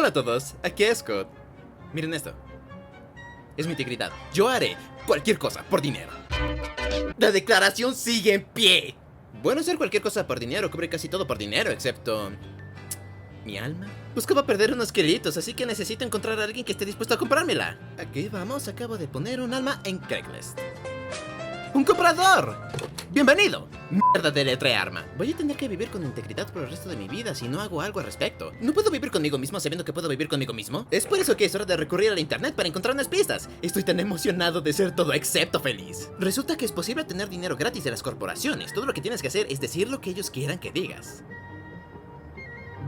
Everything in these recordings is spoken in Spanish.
Hola a todos, aquí es Scott. Miren esto. Es mi integridad. Yo haré cualquier cosa por dinero. La declaración sigue en pie. Bueno, hacer cualquier cosa por dinero cubre casi todo por dinero, excepto... ¿mi alma? Buscaba perder unos kilitos, así que necesito encontrar a alguien que esté dispuesto a comprármela. Aquí vamos, acabo de poner un alma en Craigslist. ¡Un comprador! ¡Bienvenido! ¡Mierda de letrearma! Voy a tener que vivir con integridad por el resto de mi vida si no hago algo al respecto. ¿No puedo vivir conmigo mismo sabiendo que puedo vivir conmigo mismo? Es por eso que es hora de recurrir al internet para encontrar unas pistas. Estoy tan emocionado de ser todo excepto feliz. Resulta que es posible tener dinero gratis de las corporaciones. Todo lo que tienes que hacer es decir lo que ellos quieran que digas.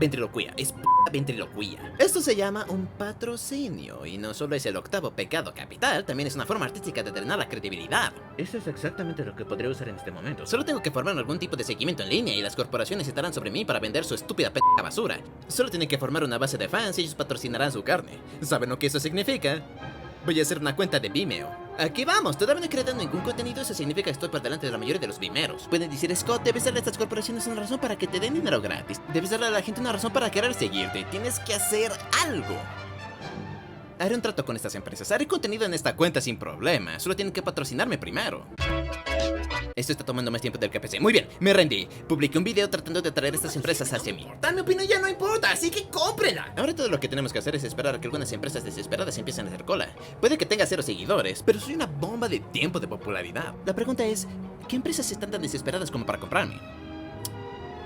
Ventriloquía, es ventriloquía. Esto se llama un patrocinio, y no solo es el octavo pecado capital, también es una forma artística de drenar la credibilidad. Eso es exactamente lo que podría usar en este momento. Solo tengo que formar algún tipo de seguimiento en línea y las corporaciones estarán sobre mí para vender su estúpida basura. Solo tienen que formar una base de fans y ellos patrocinarán su carne. ¿Saben lo que eso significa? Voy a hacer una cuenta de Vimeo. Aquí vamos, todavía no he creado ningún contenido, eso significa que estoy por delante de la mayoría de los vimeros. Pueden decir, Scott, debes darle a estas corporaciones una razón para que te den dinero gratis. Debes darle a la gente una razón para querer seguirte. Tienes que hacer algo. Haré un trato con estas empresas. Haré contenido en esta cuenta sin problema. Solo tienen que patrocinarme primero. Esto está tomando más tiempo del que pensé. Muy bien, me rendí. Publiqué un video tratando de atraer a estas empresas hacia mí. Mi opinión ya no importa, así que cómprenla. Ahora todo lo que tenemos que hacer es esperar a que algunas empresas desesperadas empiecen a hacer cola. Puede que tenga 0 seguidores, pero soy una bomba de tiempo de popularidad. La pregunta es, ¿qué empresas están tan desesperadas como para comprarme?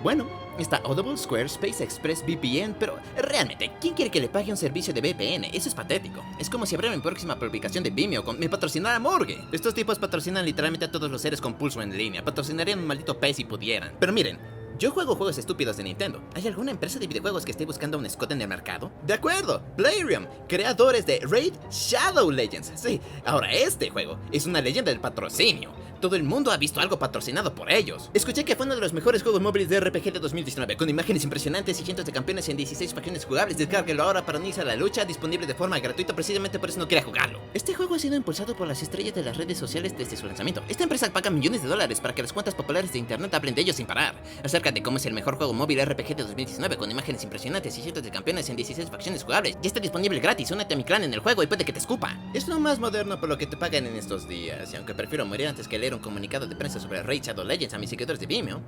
Bueno, está Audible, Squarespace, ExpressVPN, pero realmente, ¿quién quiere que le pague un servicio de VPN? Eso es patético. Es como si abriera mi próxima publicación de Vimeo con mi patrocinara Morgue. Estos tipos patrocinan literalmente a todos los seres con pulso en línea. Patrocinarían un maldito pez si pudieran. Pero miren, yo juego juegos estúpidos de Nintendo. ¿Hay alguna empresa de videojuegos que esté buscando un Scott en el mercado? De acuerdo, Playrium, creadores de Raid Shadow Legends. Sí, ahora este juego es una leyenda del patrocinio. Todo el mundo ha visto algo patrocinado por ellos. Escuché que fue uno de los mejores juegos móviles de RPG de 2019, con imágenes impresionantes y cientos de campeones en 16 facciones jugables. Descárguelo ahora para unirse a la lucha, disponible de forma gratuita, precisamente por eso no quería jugarlo. Este juego ha sido impulsado por las estrellas de las redes sociales desde su lanzamiento. Esta empresa paga millones de dólares para que las cuentas populares de internet hablen de ellos sin parar, acerca de cómo es el mejor juego móvil RPG de 2019, con imágenes impresionantes y cientos de campeones en 16 facciones jugables. Ya está disponible gratis, únete a mi clan en el juego y puede que te escupa. Es lo más moderno por lo que te pagan en estos días, y aunque prefiero morir antes que leer un comunicado de prensa sobre Raid Shadow Legends a mis seguidores de Vimeo,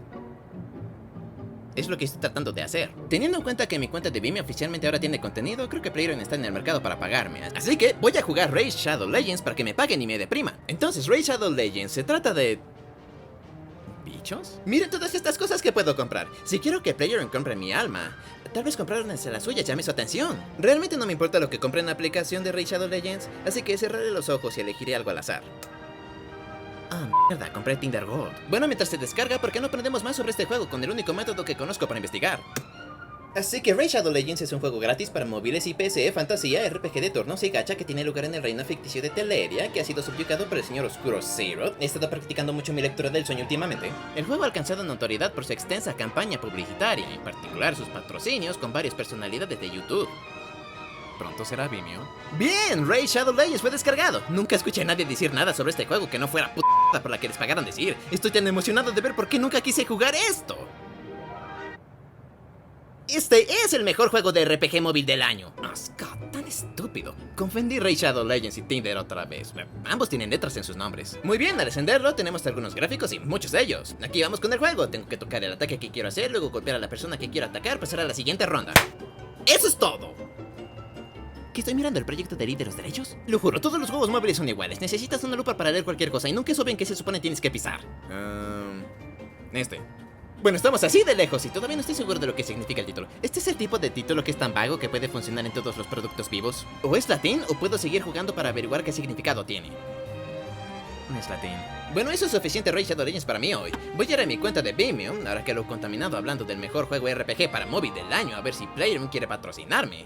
es lo que estoy tratando de hacer. Teniendo en cuenta que mi cuenta de Vimeo oficialmente ahora tiene contenido, creo que Playrium está en el mercado para pagarme. Así que voy a jugar Raid Shadow Legends para que me paguen y me deprima. Entonces, Raid Shadow Legends se trata de... ¿bichos? Miren todas estas cosas que puedo comprar. Si quiero que Playrium compre mi alma, tal vez comprar una de las suyas llame su atención. Realmente no me importa lo que compre en la aplicación de Raid Shadow Legends, así que cerraré los ojos y elegiré algo al azar. Ah, mierda, compré Tinder Gold. Bueno, mientras se descarga, ¿por qué no aprendemos más sobre este juego con el único método que conozco para investigar? Así que Raid Shadow Legends es un juego gratis para móviles y PC, fantasía, RPG de turnos y gacha que tiene lugar en el reino ficticio de Teleria, que ha sido subyugado por el señor Oscuro Zero. He estado practicando mucho mi lectura del sueño últimamente. El juego ha alcanzado notoriedad por su extensa campaña publicitaria, en particular sus patrocinios con varias personalidades de YouTube. ¿Pronto será Vimeo? ¡Bien! Raid Shadow Legends fue descargado. Nunca escuché a nadie decir nada sobre este juego que no fuera puta por la que les pagaran decir. Estoy tan emocionado de ver por qué nunca quise jugar esto. Este es el mejor juego de RPG móvil del año. Oh, Scott, tan estúpido. Confundí Raid Shadow Legends y Tinder otra vez. Ambos tienen letras en sus nombres. Muy bien, al encenderlo tenemos algunos gráficos y muchos de ellos. Aquí vamos con el juego. Tengo que tocar el ataque que quiero hacer, luego golpear a la persona que quiero atacar, pasar a la siguiente ronda. ¡Eso es todo! ¿Que estoy mirando el proyecto de ley de los derechos? Lo juro, todos los juegos móviles son iguales. Necesitas una lupa para leer cualquier cosa y nunca suben que se supone tienes que pisar. Bueno, estamos así de lejos y todavía no estoy seguro de lo que significa el título. ¿Este es el tipo de título que es tan vago que puede funcionar en todos los productos vivos? ¿O es latín o puedo seguir jugando para averiguar qué significado tiene? No es latín. Bueno, eso es suficiente Raid Shadow Legends para mí hoy. Voy a ir a mi cuenta de Vimeo, ahora que lo he contaminado hablando del mejor juego RPG para móvil del año, a ver si Playrium quiere patrocinarme.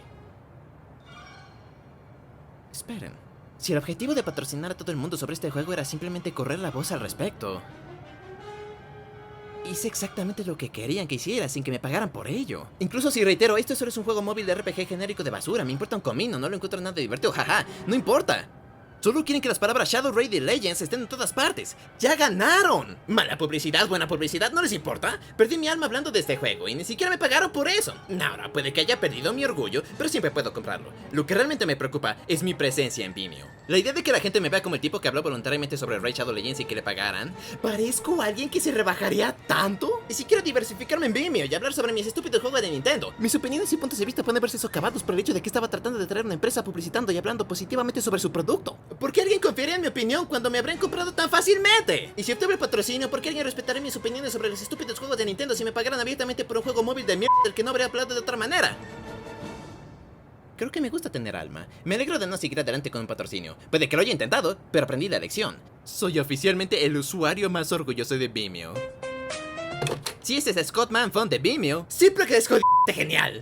Esperen, si el objetivo de patrocinar a todo el mundo sobre este juego era simplemente correr la voz al respecto, hice exactamente lo que querían que hiciera sin que me pagaran por ello. Incluso si reitero, esto solo es un juego móvil de RPG genérico de basura, me importa un comino, no lo encuentro nada divertido, jaja, no importa. Solo quieren que las palabras Shadow Raid Legends estén en todas partes. ¡Ya ganaron! Mala publicidad, buena publicidad, ¿no les importa? Perdí mi alma hablando de este juego y ni siquiera me pagaron por eso. Ahora, puede que haya perdido mi orgullo, pero siempre puedo comprarlo. Lo que realmente me preocupa es mi presencia en Vimeo. La idea de que la gente me vea como el tipo que habló voluntariamente sobre Raid Shadow Legends y que le pagaran. ¿Parezco alguien que se rebajaría tanto? Y si quiero diversificarme en Vimeo y hablar sobre mis estúpidos juegos de Nintendo, mis opiniones y puntos de vista pueden verse socavados por el hecho de que estaba tratando de traer una empresa publicitando y hablando positivamente sobre su producto. ¿Por qué alguien confiaría en mi opinión cuando me habrían comprado tan fácilmente? Y si obtuve el patrocinio, ¿por qué alguien respetaría mis opiniones sobre los estúpidos juegos de Nintendo si me pagaran abiertamente por un juego móvil de mierda del que no habría hablado de otra manera? Creo que me gusta tener alma. Me alegro de no seguir adelante con un patrocinio. Puede que lo haya intentado, pero aprendí la lección. Soy oficialmente el usuario más orgulloso de Vimeo. Si ese es Scott Manfond de Vimeo, siempre que es genial.